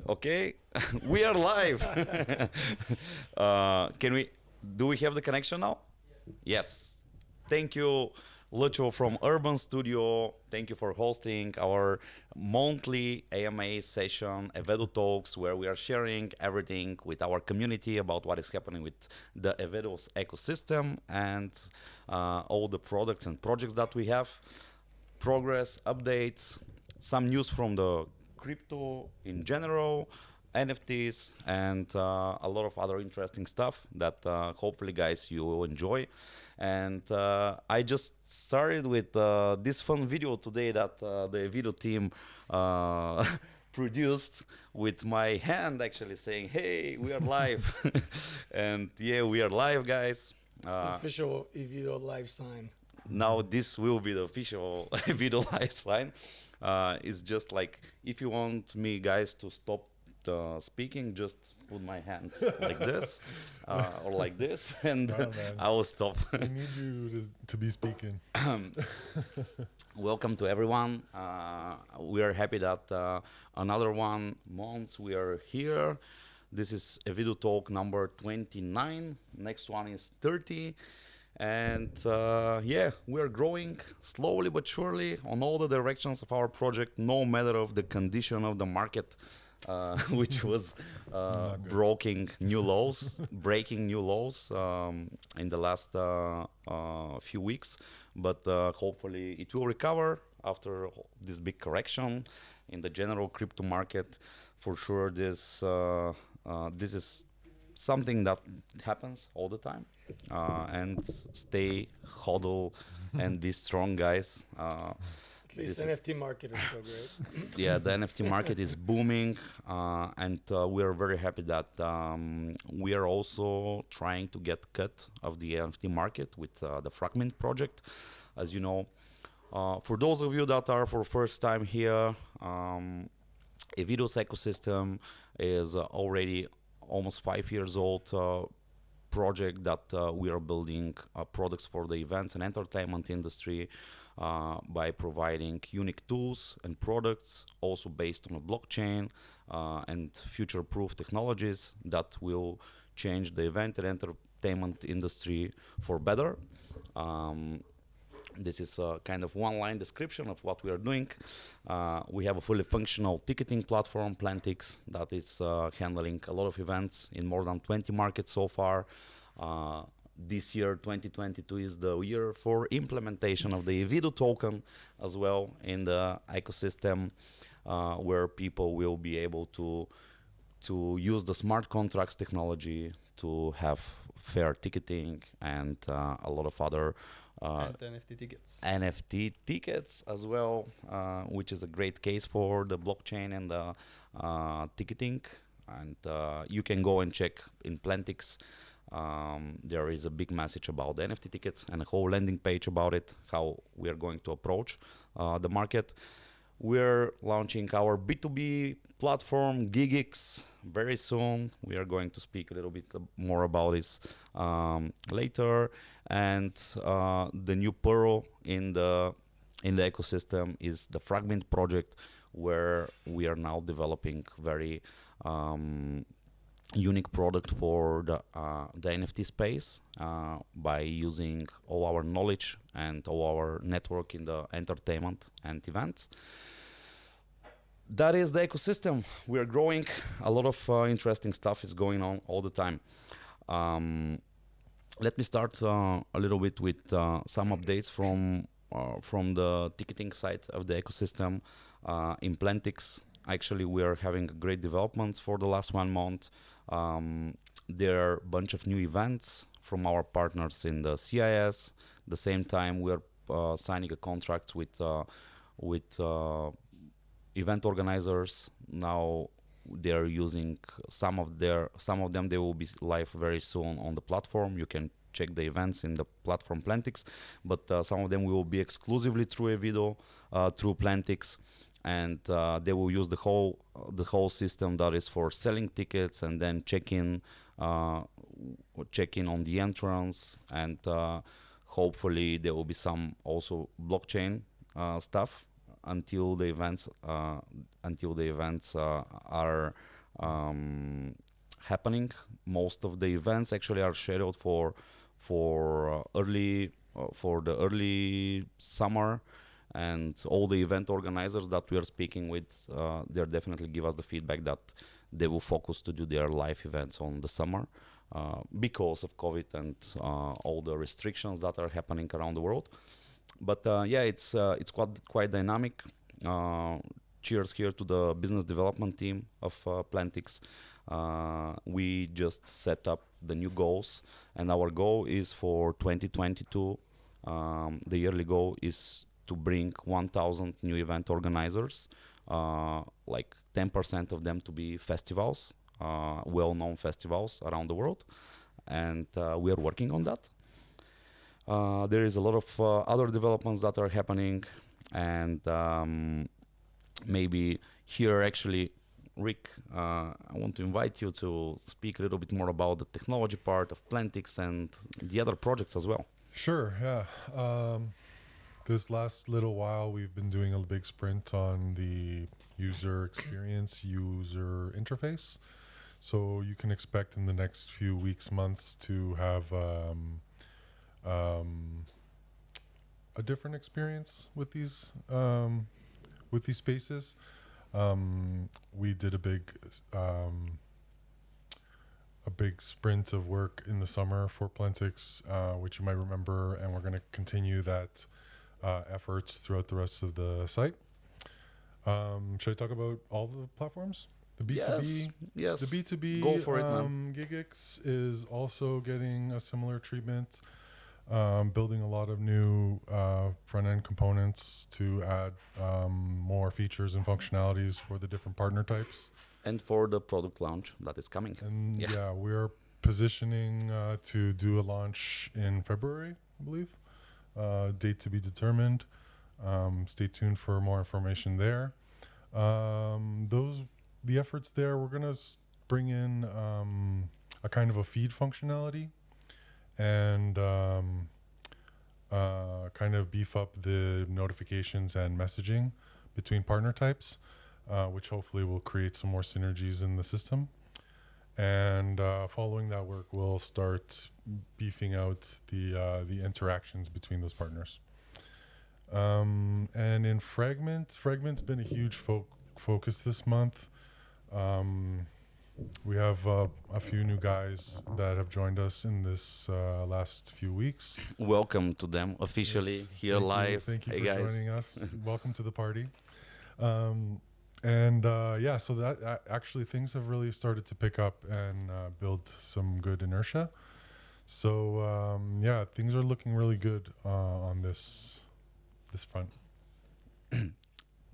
Okay, we are live. Do we have the connection now? Yes. Thank you, Lucho from Urban Studio. Thank you for hosting our monthly AMA session, Evedo Talks, where we are sharing everything with our community about what is happening with the Evedo's ecosystem and all the products and projects that we have, progress, updates, some news from the crypto in general, NFTs, and a lot of other interesting stuff that hopefully, guys, you will enjoy. And I just started with this fun video today that the Evedo team produced with my hand actually saying, hey, we are live. And yeah, we are live, guys. It's the official Evedo live sign. Now this will be the official Evedo live sign. It's just like, if you want me, guys, to stop speaking, just put my hands like this or like this, and I will stop. We need you to be speaking. Welcome to everyone. We are happy that another 1 month we are here. This is Evedo Talk number 29. Next one is 30. And yeah, we are growing slowly but surely on all the directions of our project, no matter of the condition of the market, which was breaking new laws in the last few weeks. But hopefully it will recover after this big correction in the general crypto market. For sure, this is something that happens all the time, and stay huddle and be strong, guys. At least the NFT market is still great. Yeah, the NFT market is booming, and we are very happy that we are also trying to get cut of the NFT market with the Fragment project. As you know, for those of you that are for first time here, Evedo's ecosystem is already almost 5 years old project that we are building products for the events and entertainment industry by providing unique tools and products also based on a blockchain and future-proof technologies that will change the event and entertainment industry for better. This is a kind of one-line description of what we are doing. We have a fully functional ticketing platform, Plantix, that is handling a lot of events in more than 20 markets so far. This year, 2022, is the year for implementation of the Evedo token as well in the ecosystem, where people will be able to use the smart contracts technology to have fair ticketing and a lot of other and NFT tickets. NFT tickets as well, which is a great case for the blockchain and the ticketing. And you can go and check in Plantix. There is a big message about the NFT tickets and a whole landing page about it, how we are going to approach the market. We're launching our B2B platform, GigX, very soon. We are going to speak a little bit more about this later. And the new pearl in the ecosystem is the Fragment project, where we are now developing very unique product for the NFT space by using all our knowledge and all our network in the entertainment and events. That is the ecosystem. We are growing. A lot of interesting stuff is going on all the time. Let me start a little bit with some updates from the ticketing side of the ecosystem. In Plantix, actually, we are having great developments for the last 1 month. There are a bunch of new events from our partners in the CIS. At the same time, we are signing a contract with event organizers. Now they are using some of them. They will be live very soon on the platform. You can check the events in the platform Plantix, but some of them will be exclusively through Evedo, through Plantix, and they will use the whole system that is for selling tickets and then check in on the entrance, and hopefully there will be some also blockchain stuff until the events are happening. Most of the events actually are scheduled for the early summer, and all the event organizers that we are speaking with, they definitely give us the feedback that they will focus to do their live events on the summer because of COVID and all the restrictions that are happening around the world. But it's quite dynamic. Cheers here to the business development team of Plantix. We just set up the new goals, and our goal is for 2022. The yearly goal is to bring 1,000 new event organizers, like 10% of them to be festivals, well-known festivals around the world, and we are working on that. There is a lot of other developments that are happening, and maybe here actually, Rick, I want to invite you to speak a little bit more about the technology part of Plantix and the other projects as well. Sure, yeah. This last little while, we've been doing a big sprint on the user experience, user interface. So you can expect in the next few weeks, months to have a different experience with these spaces. We did a big sprint of work in the summer for Plantix, which you might remember, and we're going to continue that efforts throughout the rest of the site. Should I talk about all the platforms? The B2B, yes. The B2B Go for it, man. GigX is also getting a similar treatment. Building a lot of new front-end components to add more features and functionalities for the different partner types. And for the product launch that is coming. And yeah, we're positioning to do a launch in February, I believe. Date to be determined. Stay tuned for more information there. The efforts there, we're going to bring in a kind of a feed functionality and kind of beef up the notifications and messaging between partner types, which hopefully will create some more synergies in the system. And following that work, we'll start beefing out the interactions between those partners. And in Fragment's been a huge focus this month. We have a few new guys that have joined us in this last few weeks. Welcome to them officially here live. Thank you hey for guys. joining us. Welcome to the party. So that actually things have really started to pick up and build some good inertia. So things are looking really good on this front.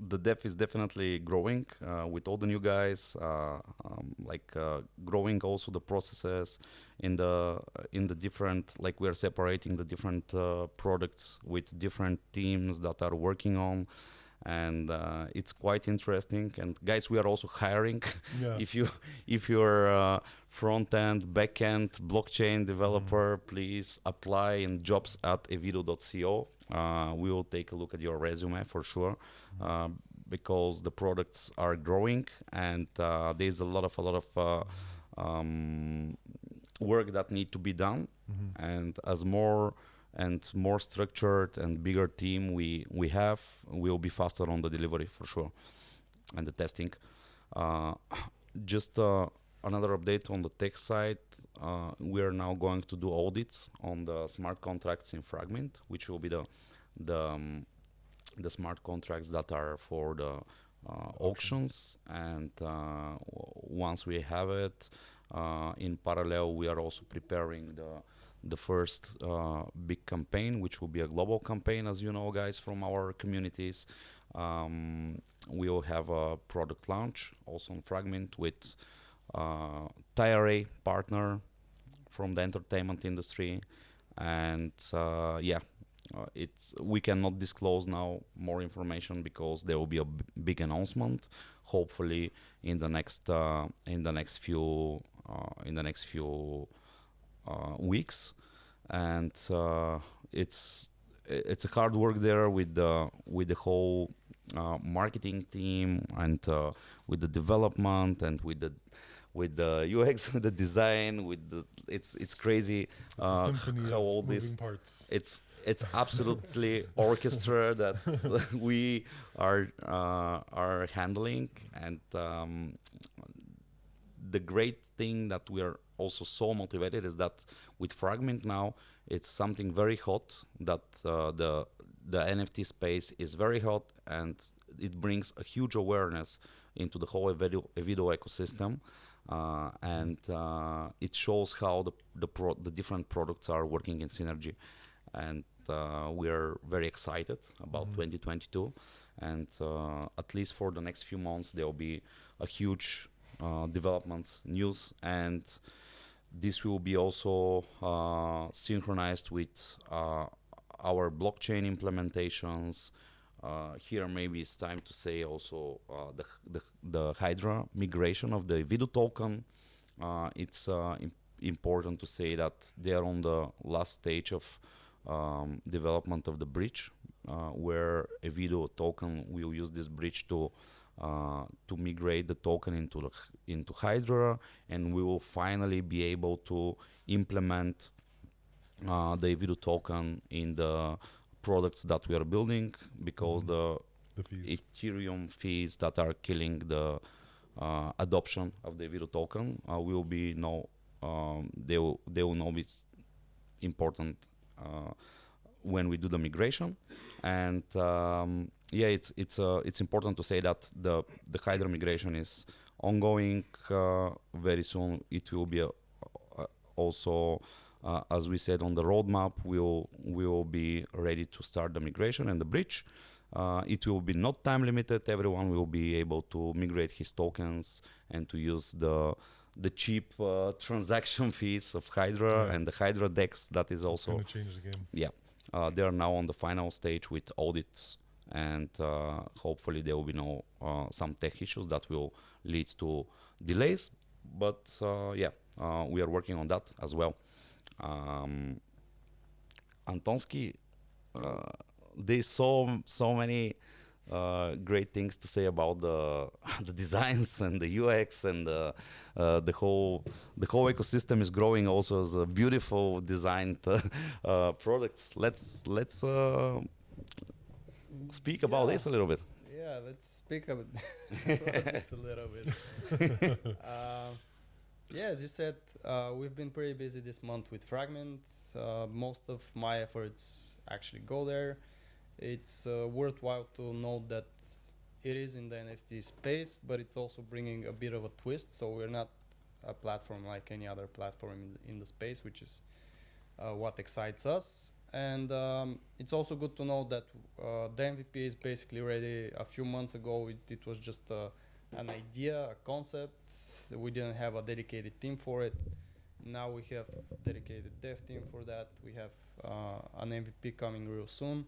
The dev is definitely growing with all the new guys, growing also the processes in the different, like we are separating the different products with different teams that are working on, and it's quite interesting. And guys, we are also hiring. Yeah. if you're front end, back end, blockchain developer, please apply in jobs@evedo.co. We will take a look at your resume for sure, because the products are growing, and there's a lot of work that need to be done. And as more structured and bigger team we have, we'll be faster on the delivery for sure, and the testing. Just another update on the tech side. We are now going to do audits on the smart contracts in Fragment, which will be the smart contracts that are for the auctions. And once we have it, in parallel, we are also preparing the first big campaign, which will be a global campaign, as you know, guys, from our communities. We will have a product launch also on Fragment with TIRA partner from the entertainment industry, and we cannot disclose now more information because there will be a big announcement, hopefully in the next few weeks. And it's a hard work there with the whole marketing team and with the development and with the UX, with the design, with the it's crazy It's a symphony how of all moving this parts. it's absolutely orchestra that we are handling. And the great thing that we are also so motivated is that with Fragment now, it's something very hot, that the NFT space is very hot, and it brings a huge awareness into the whole Evedo ecosystem. And it shows how the different products are working in synergy. And we are very excited about 2022. And at least for the next few months, there will be a huge developments news, and this will be also synchronized with our blockchain implementations. Here maybe it's time to say also the Hydra migration of the Evedo token. It's important to say that they are on the last stage of development of the bridge, where Evedo token will use this bridge to migrate the token into Hydra, and we will finally be able to implement the Evedo token in the products that we are building, because the fees. Ethereum fees that are killing the adoption of the Evedo token will be they will now be important when we do the migration. And it's important to say that the Hydra migration is ongoing. Very soon it will be also as we said on the roadmap, we will be ready to start the migration and the bridge. It will be not time limited. Everyone will be able to migrate his tokens and to use the cheap transaction fees of Hydra and the Hydra DEX. That is also going to change the game. Yeah, they are now on the final stage with audits, and hopefully there will be no some tech issues that will lead to delays. But we are working on that as well. Antonsky, there's so many great things to say about the designs and the UX, and the whole ecosystem is growing also as a beautiful designed products. Let's speak about this a little bit. Yeah, let's speak about this a little bit. As you said, we've been pretty busy this month with Fragment. Most of my efforts actually go there. It's worthwhile to note that it is in the NFT space, but it's also bringing a bit of a twist. So we're not a platform like any other platform in the space, which is what excites us. And it's also good to know that the MVP is basically ready. A few months ago, it was just an idea, a concept. We didn't have a dedicated team for it. Now we have a dedicated dev team for that. We have an MVP coming real soon.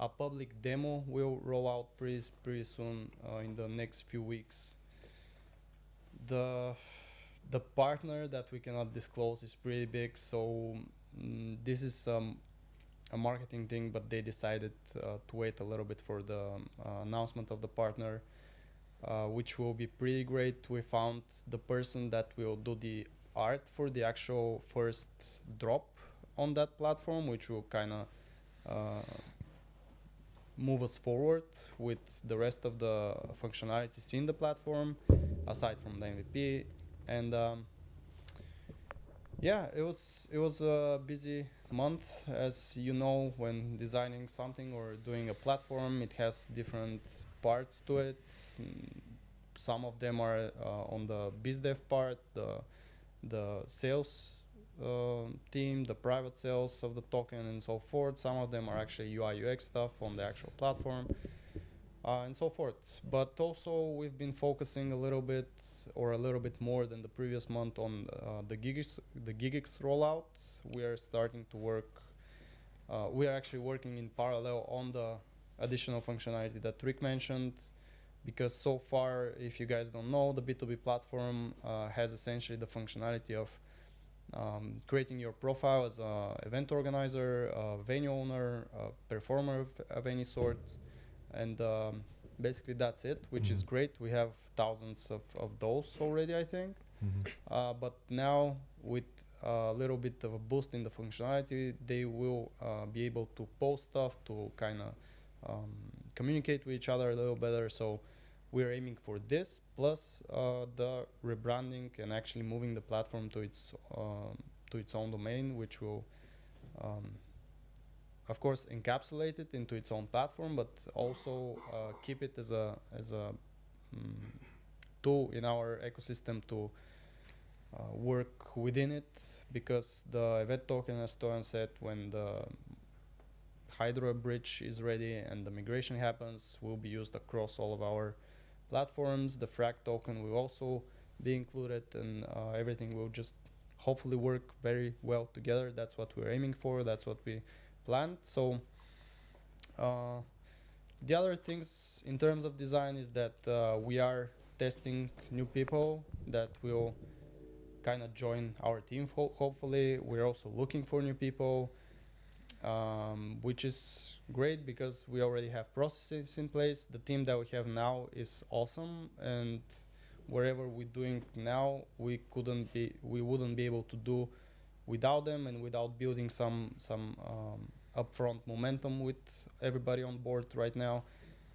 A public demo will roll out pretty soon in the next few weeks. The partner that we cannot disclose is pretty big, so this is a marketing thing, but they decided to wait a little bit for the announcement of the partner, which will be pretty great. We found the person that will do the art for the actual first drop on that platform, which will kind of move us forward with the rest of the functionalities in the platform, aside from the MVP. And it was a busy month. As you know, when designing something or doing a platform, it has different parts to it. Some of them are on the BizDev part, the sales team, the private sales of the token, and so forth. Some of them are actually UI UX stuff on the actual platform, and so forth. But also we've been focusing a little bit more than the previous month on the GigX rollout. We are starting to work. We are actually working in parallel on the additional functionality that Rick mentioned, because so far, if you guys don't know, the B2B platform has essentially the functionality of creating your profile as an event organizer, a venue owner, a performer of any sort, and basically that's it, which is great. We have thousands of those already, I think. But now with a little bit of a boost in the functionality, they will be able to post stuff, to kind of communicate with each other a little better. So we're aiming for this, plus the rebranding and actually moving the platform to its own domain, which will of course encapsulate it into its own platform, but also keep it as a tool in our ecosystem to work within it, because the Evedo token, as Stoyan said, when the Hydra bridge is ready and the migration happens, will be used across all of our platforms. The frag token will also be included, and everything will just hopefully work very well together. That's what we're aiming for. That's what we planned. So the other things in terms of design is that we are testing new people that will kind of join our team. Hopefully, we're also looking for new people, which is great because we already have processes in place. The team that we have now is awesome, and wherever we're doing now, we wouldn't be able to do without them and without building some upfront momentum with everybody on board right now.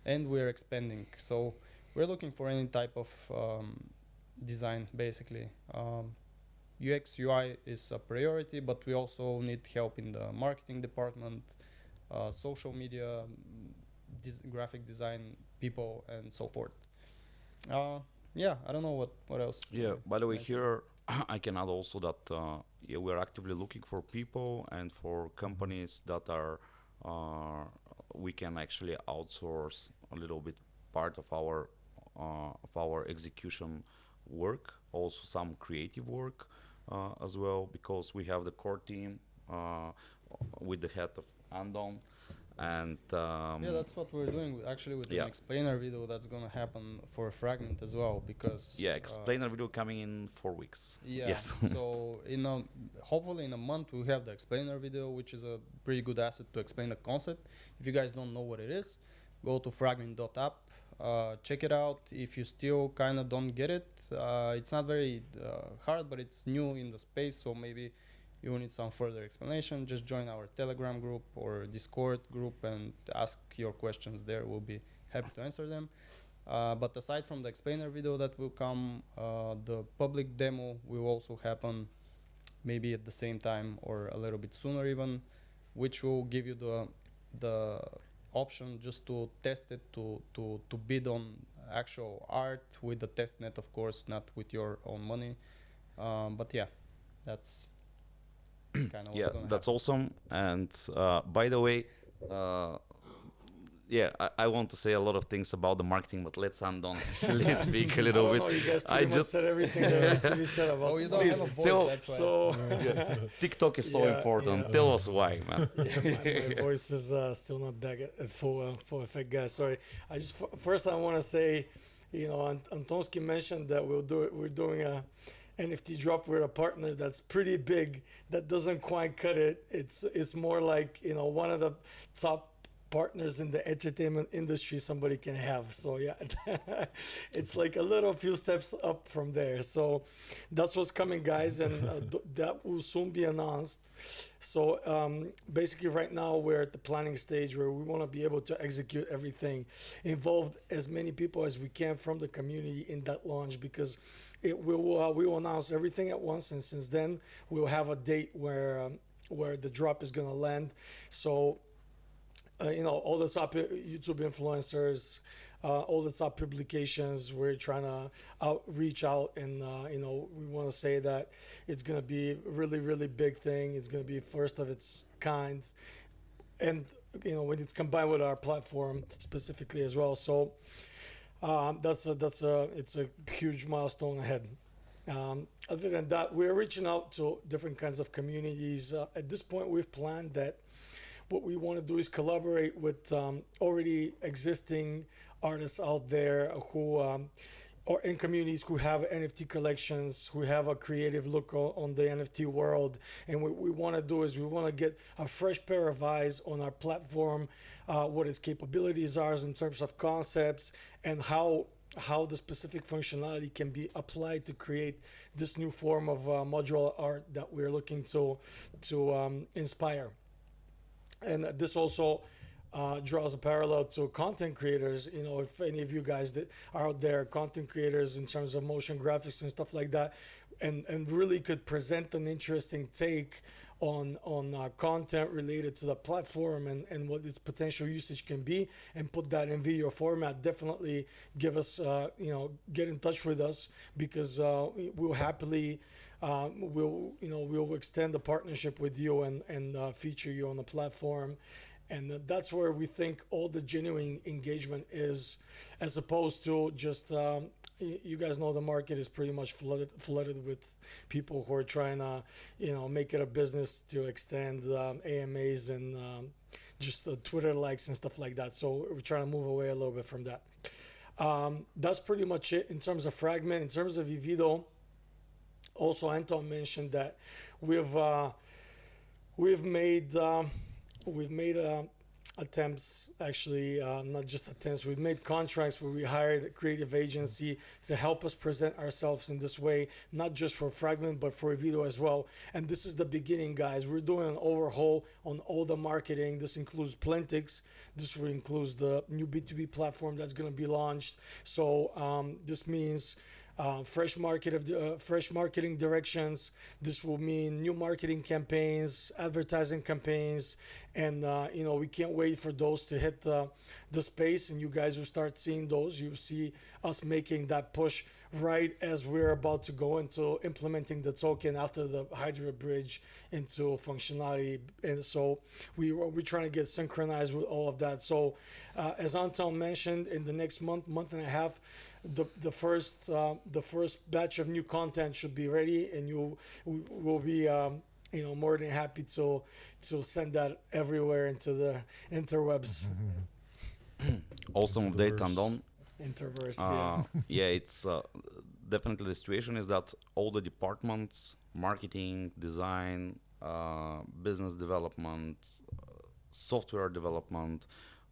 And we're expanding, so we're looking for any type of design, basically. UX UI is a priority, but we also need help in the marketing department, social media, graphic design people, and so forth. Yeah, I don't know what else. Yeah, by the way, here I can add also that yeah, we're actively looking for people and for companies that are we can actually outsource a little bit part of our execution work, also some creative work as well, because we have the core team with the head of Andon. And yeah, that's what we're doing actually with an explainer video that's gonna happen for Fragment as well, because yeah, explainer video coming in 4 weeks. Yeah, yes. So hopefully in a month we'll have the explainer video, which is a pretty good asset to explain the concept. If you guys don't know what it is, go to fragment.app, check it out. If you still kind of don't get it, it's not very hard, but it's new in the space, so maybe you will need some further explanation. Just join our Telegram group or Discord group and ask your questions there. We'll be happy to answer them. But aside from the explainer video that will come, the public demo will also happen maybe at the same time or a little bit sooner even, which will give you the option just to test it, to bid on actual art with the test net, of course, not with your own money. But yeah, that's kind of yeah, that's awesome. And by the way, yeah, I want to say a lot of things about the marketing, but let's let's speak a little bit. You guys pretty much said everything that has to be said about. Oh, you don't have a voice, that's why. So yeah. TikTok is so important. Tell us why, man. My voice is still not back at full effect, guys. Sorry. I just first I want to say, Antonsky mentioned that we're doing a NFT drop with a partner that's pretty big. That doesn't quite cut it. It's more like one of the top partners in the entertainment industry somebody can have. So yeah, it's like a few steps up from there. So that's what's coming, guys, and that will soon be announced. So basically right now we're at the planning stage where we want to be able to execute everything, involve as many people as we can from the community in that launch, because we will announce everything at once, and since then we'll have a date where the drop is going to land. So all the top YouTube influencers, all the top publications, we're trying to reach out, and we want to say that it's going to be a really, really big thing. It's going to be first of its kind, and when it's combined with our platform specifically as well. So it's a huge milestone ahead. Other than that, we're reaching out to different kinds of communities. At this point, we've planned that what we want to do is collaborate with already existing artists out there who or in communities who have NFT collections, who have a creative look on the NFT world. And what we want to do is we want to get a fresh pair of eyes on our platform, what its capabilities are in terms of concepts, and how the specific functionality can be applied to create this new form of modular art that we're looking to inspire. And this also draws a parallel to content creators. You know, if any of you guys that are out there, content creators in terms of motion graphics and stuff like that, and really could present an interesting take on content related to the platform and what its potential usage can be, and put that in video format, definitely give us get in touch with us, because we'll happily we'll extend the partnership with you and feature you on the platform. And that's where we think all the genuine engagement is, as opposed to just you guys know the market is pretty much flooded with people who are trying to make it a business to extend AMAs and just Twitter likes and stuff like that. So we're trying to move away a little bit from that. That's pretty much it in terms of Fragment. In terms of Evedo, also Anton mentioned that we've made attempts, actually, not just attempts, we've made contracts where we hired a creative agency to help us present ourselves in this way, not just for Fragment, but for Evedo as well. And this is the beginning, guys. We're doing an overhaul on all the marketing. This includes Plentix. This will include the new B2B platform that's going to be launched. So this means fresh marketing directions. This will mean new marketing campaigns, advertising campaigns, and we can't wait for those to hit the space, and you guys will start seeing those. You'll see us making that push right as we're about to go into implementing the token after the Hydra bridge into functionality. And so we're trying to get synchronized with all of that. So as Anton mentioned, in the next month and a half, the first batch of new content should be ready, and will be more than happy to send that everywhere into the interwebs. Awesome update, Andon. Introverse, yeah, it's definitely the situation is that all the departments, marketing, design, business development, software development,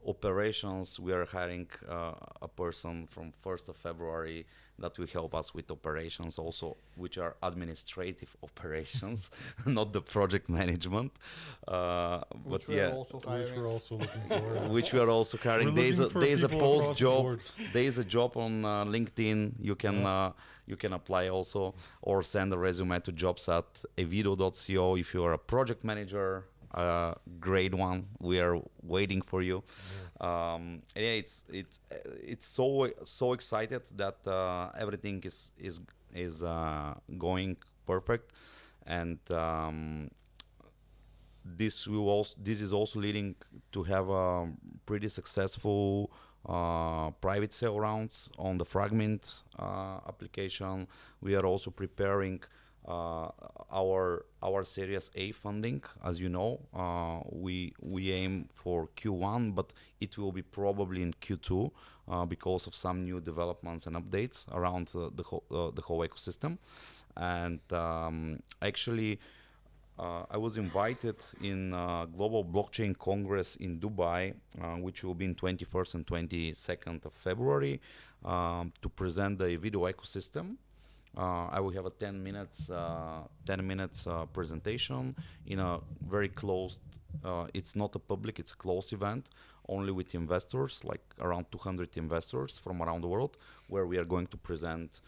operations, we are hiring a person from 1st of February that will help us with operations also, which are administrative operations, not the project management. Which but yeah, Which we're also looking for. which we are also hiring. We're There's looking a for people post across the job. board. There's a job on LinkedIn. You can apply also, or send a resume to jobs@evedo.co if you are a project manager. Great one. We are waiting for you. It's so excited that everything is going perfect, and this is also leading to have a pretty successful private sale rounds on the Fragment application. We are also preparing our Series A funding. As you know, we aim for Q1, but it will be probably in Q2 because of some new developments and updates around the whole ecosystem. And actually, I was invited in Global Blockchain Congress in Dubai, which will be in 21st and 22nd of February, to present the Evedo ecosystem. I will have a 10 minutes presentation in a very closed, it's not a public, it's a closed event, only with investors, like around 200 investors from around the world, where we are going to present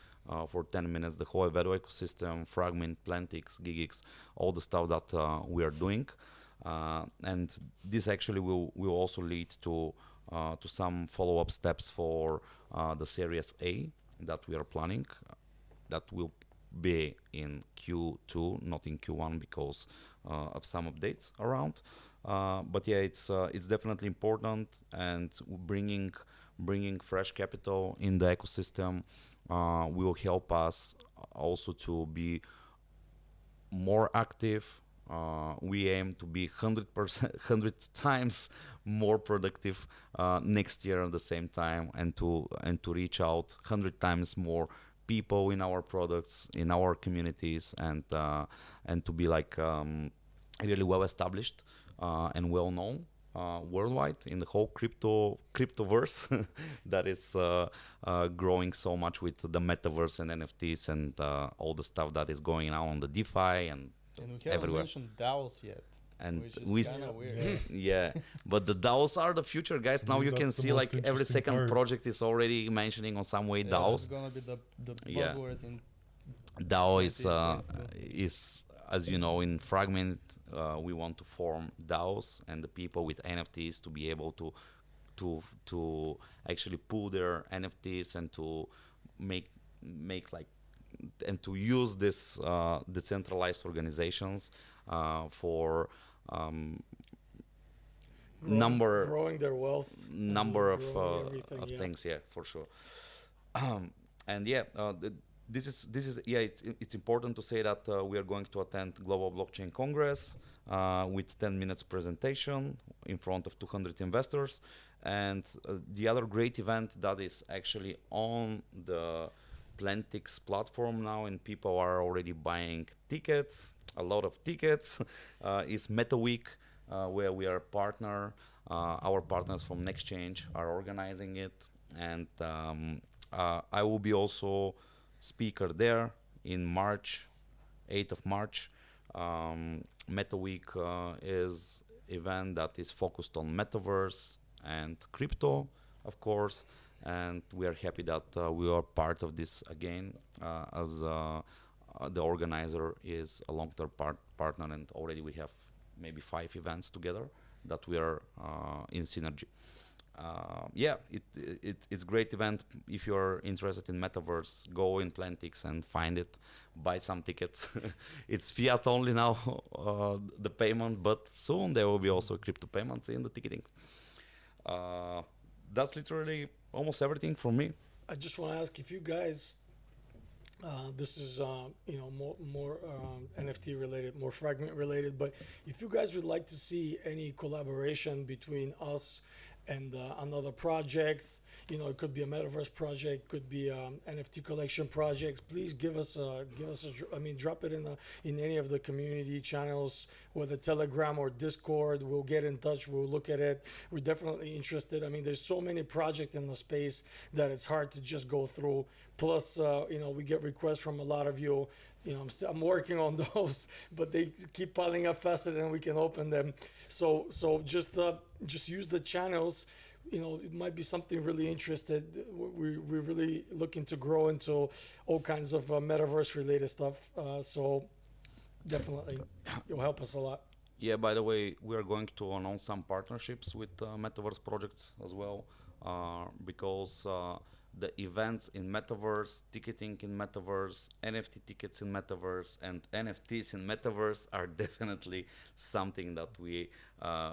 for 10 minutes the whole Evedo ecosystem, Fragment, Plentix, Gigix, all the stuff that we are doing. And this actually will also lead to some follow-up steps for the Series A that we are planning. That will be in Q2, not in Q1, because of some updates around. But yeah, it's definitely important, and bringing fresh capital in the ecosystem will help us also to be more active We aim to be 100%, 100 times more productive next year at the same time, and to reach out 100 times more people in our products, in our communities, and to be like really well established and well known worldwide in the whole cryptoverse that is growing so much with the metaverse and NFTs and all the stuff that is going on the DeFi and we haven't everywhere. mentioned DAOs yet, And which is kind of weird. yeah, but the DAOs are the future, guys. To now me, you can that's the see most like every interesting second part. project is already mentioning on some way Yeah, DAOs. it's gonna be the Yeah. buzzword in DAO is 2022. as you know, in Fragment, we want to form DAOs and the people with NFTs to be able to actually pool their NFTs and to make like and to use this decentralized organizations for growing their wealth, number of growing everything, yeah. things. Yeah, for sure. And yeah, this is yeah. It's important to say that we are going to attend Global Blockchain Congress with 10 minutes presentation in front of 200 investors, and the other great event that is actually on the Plantix platform now, and people are already buying tickets, a lot of tickets, is Meta Week, where we are partner. Our partners from NextChange are organizing it, and I will be also speaker there in March, 8th of March. Meta Week is event that is focused on metaverse and crypto, of course, and we are happy that we are part of this again, as the organizer is a long-term partner, and already we have maybe 5 events together that we are in synergy. Yeah, it's great event. If you're interested in metaverse, go in Plantix and find it, buy some tickets. It's fiat only now, the payment, but soon there will be also crypto payments in the ticketing. That's literally almost everything from me. I just want to ask if you guys, this is more NFT related, more Fragment related, but if you guys would like to see any collaboration between us and another project, it could be a metaverse project, could be NFT collection projects, please give us drop it in any of the community channels, whether Telegram or Discord. We'll get in touch, we'll look at it. We're definitely interested. There's so many projects in the space that it's hard to just go through. Plus, we get requests from a lot of you. I'm working on those, but they keep piling up faster than we can open them. So just use the channels. It might be something really interested. We're really looking to grow into all kinds of metaverse related stuff. So definitely, it'll help us a lot. Yeah, by the way, we are going to announce some partnerships with Metaverse Projects as well, because the events in Metaverse, ticketing in Metaverse, NFT tickets in Metaverse, and NFTs in Metaverse are definitely something that we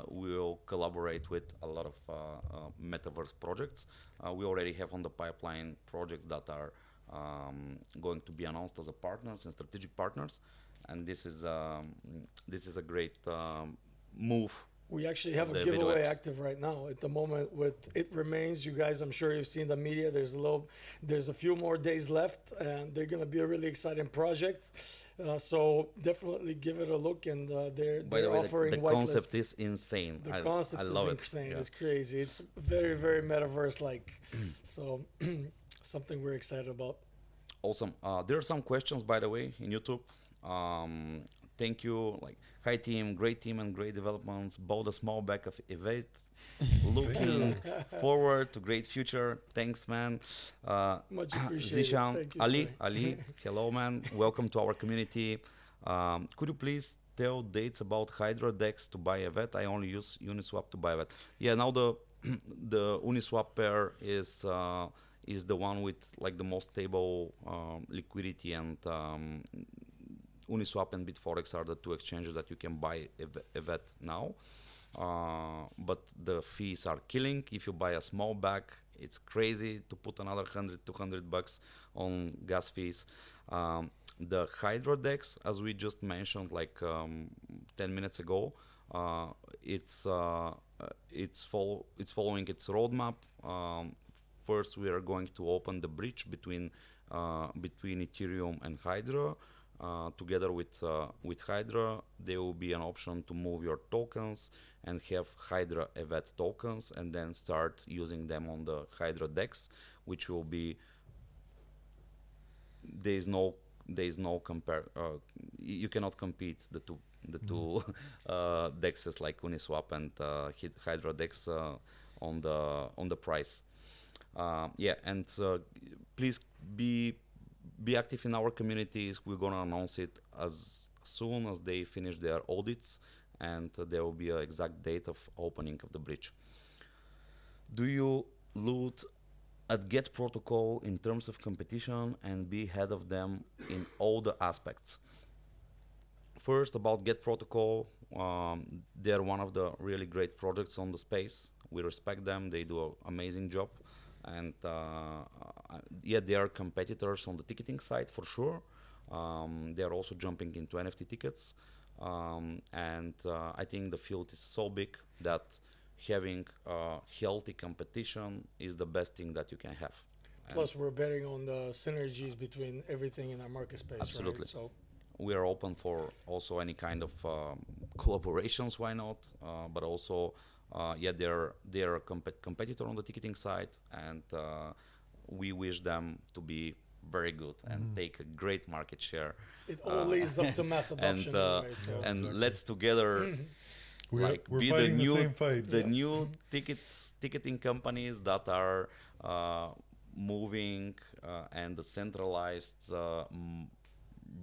will collaborate with a lot of Metaverse projects. We already have on the pipeline projects that are going to be announced as a partners and strategic partners, and this is a great move. We actually have a The giveaway Evedo active right now at the moment with It Remains. You guys, I'm sure you've seen the media. There's a few more days left, and they're going to be a really exciting project. So definitely give it a look. And they're offering the whitelist. concept is insane. The concept I love is it. insane. Yeah. It's crazy. It's very, very metaverse-like. So something we're excited about. Awesome. There are some questions, by the way, in YouTube. Thank you. Hi team, great team and great developments. Bought a small bag of Evedo. Looking forward to great future. Thanks, man. Much appreciated. Zishan, Thank you, Ali, hello, man. Welcome to our community. Could you please tell dates about Hydra DEX to buy Evedo? I only use Uniswap to buy Evedo. Yeah, now the Uniswap pair is the one with the most stable liquidity, and Uniswap and Bitforex are the 2 exchanges that you can buy Evedo now. But the fees are killing. If you buy a small bag, it's crazy to put another $100-200 on gas fees. The Hydra DEX, as we just mentioned like 10 minutes ago, it's following its roadmap. First, we are going to open the bridge between Ethereum and Hydra. Together with Hydra, there will be an option to move your tokens and have Hydra Evedo tokens, and then start using them on the Hydra DEX, which will be there is no compare. You cannot compete the two dexes like Uniswap and Hydra DEX on the price. And please be active in our communities. We're gonna announce it as soon as they finish their audits, and there will be an exact date of opening of the bridge. Do you loot at Get protocol in terms of competition and be ahead of them in all the aspects? First, about Get protocol, they're one of the really great projects on the space. We respect them. They do an amazing job. And they are competitors on the ticketing side for sure. They are also jumping into NFT tickets. I think the field is so big that having healthy competition is the best thing that you can have. Plus, we're betting on the synergies between everything in our market space. Absolutely. Right? So we are open for also any kind of collaborations. Why not? But also, they're a competitor on the ticketing side, and we wish them to be very good and take a great market share. It all leads up to mass adoption. Anyway, so. And let's together We're be fighting the same fight. the new ticketing companies that are moving and the centralized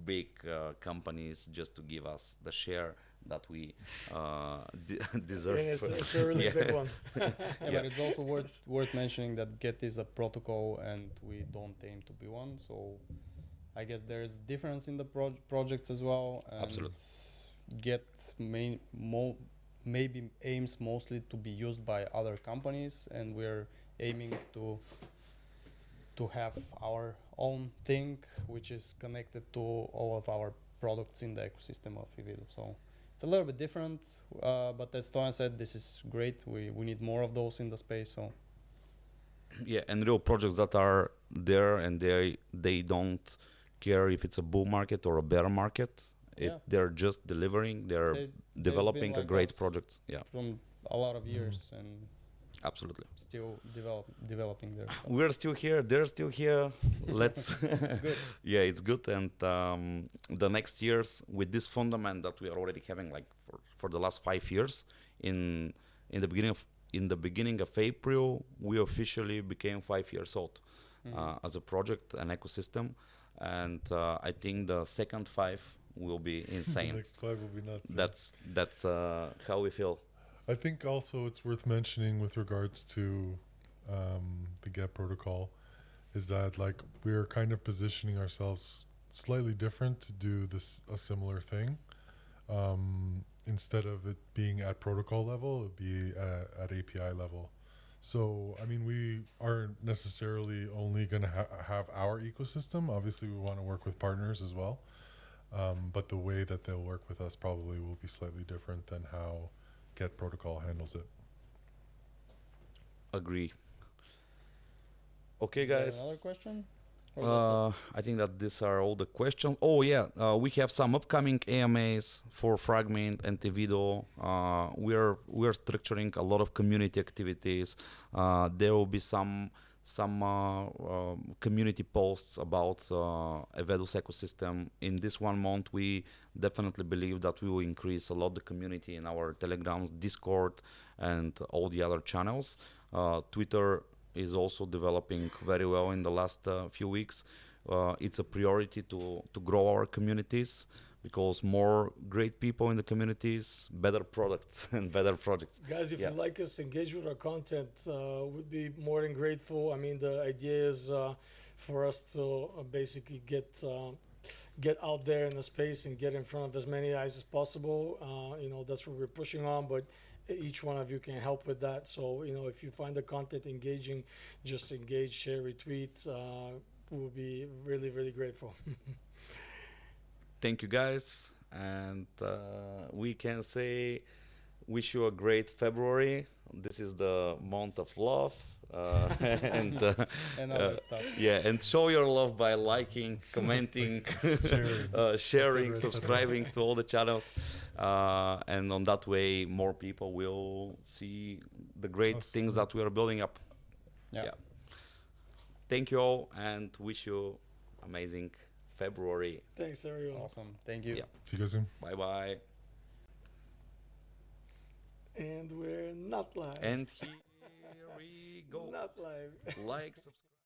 big companies just to give us the share that we deserve. And it's a really big one. But it's also worth mentioning that Get is a protocol and we don't aim to be one. So I guess there's difference in the projects as well. And Absolutely. Get maybe aims mostly to be used by other companies, and we're aiming to have our own thing, which is connected to all of our products in the ecosystem of Evedo. So it's a little bit different, but as Stoyan said, this is great. We need more of those in the space. So And real projects that are there, and they don't care if it's a bull market or a bear market. They're just delivering. They're developing a great project. Yeah, from a lot of years and absolutely. still developing their stuff. We're still here. They're still here. Let's. It's good. Yeah, it's good. And the next years with this fundament that we are already having, like for the last 5 years, in the beginning of April, we officially became 5 years old as a project, an ecosystem, and I think the second 5 will be insane. The next 5 will be nuts. That's how we feel. I think also it's worth mentioning with regards to the Get protocol is that like we're kind of positioning ourselves slightly different to do a similar thing. Instead of it being at protocol level, it'd be at API level. So, I mean, we aren't necessarily only going to have our ecosystem. Obviously, we want to work with partners as well. But the way that they'll work with us probably will be slightly different than how Get protocol handles it. Agree. Okay, Is there guys. another question? Or that's I think that these are all the questions. Oh yeah, we have some upcoming AMAs for Fragment and Evedo. We're structuring a lot of community activities. There will be some community posts about Evedo's ecosystem. In this 1 month, we definitely believe that we will increase a lot the community in our Telegrams, Discord, and all the other channels. Twitter is also developing very well in the last few weeks. It's a priority to grow our communities, because more great people in the communities, better products and better projects. Guys, if you like us, engage with our content. We'd be more than grateful. I mean, the idea is for us to basically get out there in the space and get in front of as many eyes as possible. That's what we're pushing on, but each one of you can help with that. So, if you find the content engaging, just engage, share, retweet. We'll be really, really grateful. thank you guys, and we can say wish you a great February. This is the month of love, and And other stuff. yeah, and show your love by liking, commenting, sharing, subscribing to all the channels, and on that way, more people will see the great things that we are building up. Yeah. Thank you all, and wish you amazing February. Thanks, everyone. Awesome. Thank you. Yeah. See you guys soon. Bye bye. And we're not live. And here we go. Not live. Like, subscribe.